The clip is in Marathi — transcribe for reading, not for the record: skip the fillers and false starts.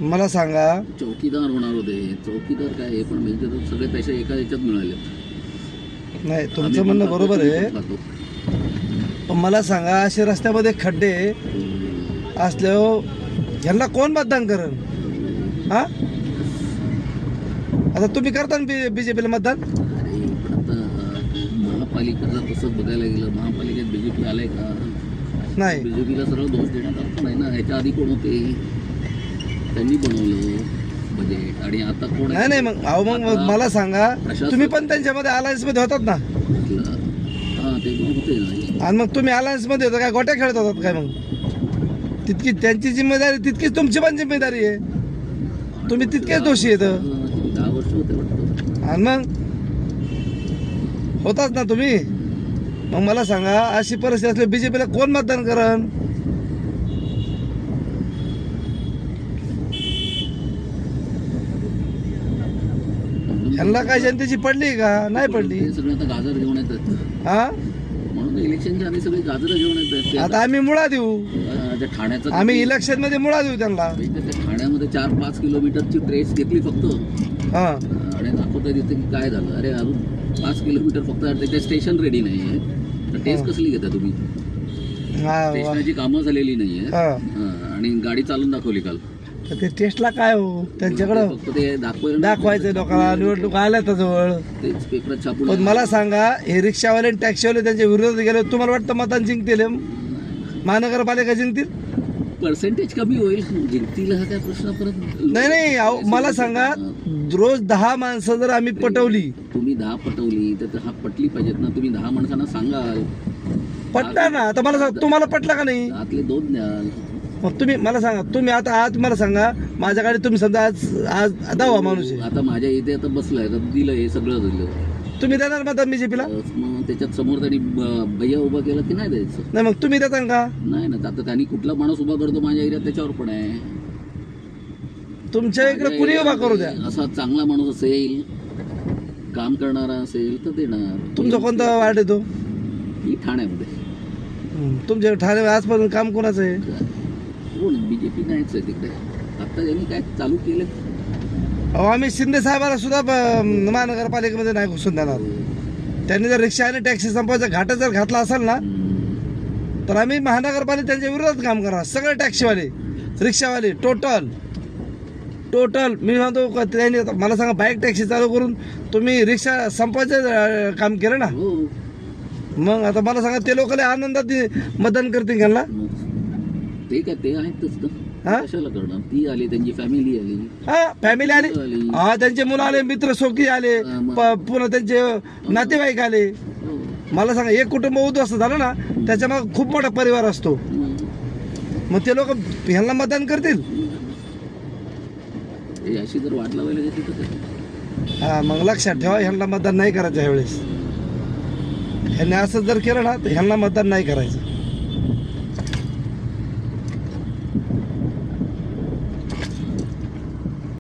मला सांगा, चौकीदार होणार होते. चौकीदार काय हे पण म्हणजे तर सगळे पैसे एका याच्यात मिळाले. नाही तुमचं म्हणणं बरोबर आहे, पण मला सांगा असे रस्त्यामध्ये खड्डे असल्यावर ह्यांना कोण मतदान करेल? हा, आता तुम्ही करता ना बीजेपीला मतदान? अरे पण आता महापालिकेचं तसं बघायला गेलं, महापालिकेत बीजेपी आलाय का? नाही. बीजेपीला सरळ दोष देण्यात अर्थ नाही ना. ह्याच्या आधी कोण होते? त्यांनी बनवलं बजेट. आणि आता कोण आहे? नाही मग अहो मग मला सांगा, तुम्ही पण त्यांच्यामध्ये अलायन्स मध्ये होतात ना? हां ते पण होते ना. आणि मग तुम्ही अलायन्स मध्ये होता काय, गोट्या खेळत होतात काय? मग तितकी त्यांची जिम्मेदारी तितकीच तुमची पण जिम्मेदारी आहे. तुम्ही तितकेच दोषी येत. 10 वर्ष होते वाटतं. आणि मग होताच ना तुम्ही. मग मला सांगा अशी परिस्थिती असली बीजेपीला कोण मतदान करण? ह्यांना काय जनतेची पडली का? नाही पडली. ते सगळे आता गाजर घेऊन येतात. हा, म्हणून इलेक्शनच्या आधी सगळे गाजर घेऊन येतात. आता आम्ही मुळा देऊ. त्या ठाण्याचं आम्ही इलेक्शन मध्ये मुळा देऊ त्यांना. त्या ठाण्यामध्ये 4-5 किलोमीटरची ट्रेस घेतली फक्त. हा, आणि दाखवता तिथे की काय झालं. अरे अजून 5 किलोमीटर फक्त ते स्टेशन रेडी नाही आहे. तर टेस्ट कसली घेता तुम्ही? हा, स्टेशनची कामं झालेली नाही आहे. हा. आणि गाडी चालून दाखवली काल. तर ते टेस्टला काय हो त्यांच्याकडं फक्त ते दाखवायचं लोकांना. निवडणूक आल्या तर जवळ. तेच पेपरात छापून. पण मला सांगा हे रिक्षावाले आणि टॅक्सीवाले त्यांच्या विरोधात गेले, तुम्हाला वाटतं मतदान जिंकतील? महानगरपालिका जिंकतील? पर्सेंटेज कमी होईल. जिंकतील हा काय प्रश्न परत नाही अहो मला सांगा, रोज 10 माणसं जर आम्ही पटवली, तुम्ही 10 पटवली तर हा पटली पाहिजेत ना. तुम्ही 10 माणसांना सांगाल पटणार ना. आता मला सांगा तुम्हाला पटलं का नाही? आतले 2 द्याल. मग तुम्ही मला सांगा, तुम्ही आता आज मला सांगा माझ्या गाडी तुम्ही समजा आज 10 माणूस आहे, आता माझ्या इथे आता बसलाय तर दिलं हे सगळं दिलं. तुम्ही देणार मतदान बीजेपीला? मग त्याच्यात समोर त्यांनी भैया उभा केला की नाही द्यायचं? नाही मग तुम्ही देता का? नाही ना. आता त्यांनी कुठला माणूस उभा करतो माझ्या एरियात त्याच्यावर पण आहे. तुमच्या इकडे कुणी उभा करू द्या. असा चांगला माणूस असेल, काम करणारा असेल तर देणार. तुमचा कोणता वार्ड आहे तो? ही ठाण्यामध्ये. तुमच्या ठाणे आजपासून काम कोणाचं आहे? कोण? बीजेपी नाहीच आहे तिकडे. आता त्यांनी काय चालू केलं? अहो आम्ही शिंदे साहेबाला सुद्धा महानगरपालिकेमध्ये नाही घुसून देणार. त्यांनी जर रिक्षा आणि टॅक्सी संपायचा घाटा जर घातला असेल ना, तर आम्ही महानगरपालिका त्यांच्या विरोधात काम करणार. सगळे टॅक्सीवाले, रिक्षावाले, टोटल मी म्हणतो का त्यांनी मला सांगा, बाईक टॅक्सी चालू करून तुम्ही रिक्षा संपायचं काम केलं ना. मग आता मला सांगा ते लोक आनंदात मतदान करतील त्यांना. ते काय ते आहेतच ना. कशाला करणार? ती आली, त्यांची फॅमिली आली. हा, फॅमिली आली. हा, त्यांचे मुलं आले, मित्र सोकी आले, पुन्हा त्यांचे नातेवाईक आले. मला सांगा एक कुटुंब उद्ध्वस्त झालं ना, त्याच्यामध्ये खूप मोठा परिवार असतो. मग ते लोक ह्यांना मतदान करतील? अशी जर वाट लावायला घेतली तर हा, मग लक्षात ठेवा ह्यांना मतदान नाही करायचं ह्यावेळेस. ह्यांनी असं जर केलं ना तर ह्यांना मतदान नाही करायचं.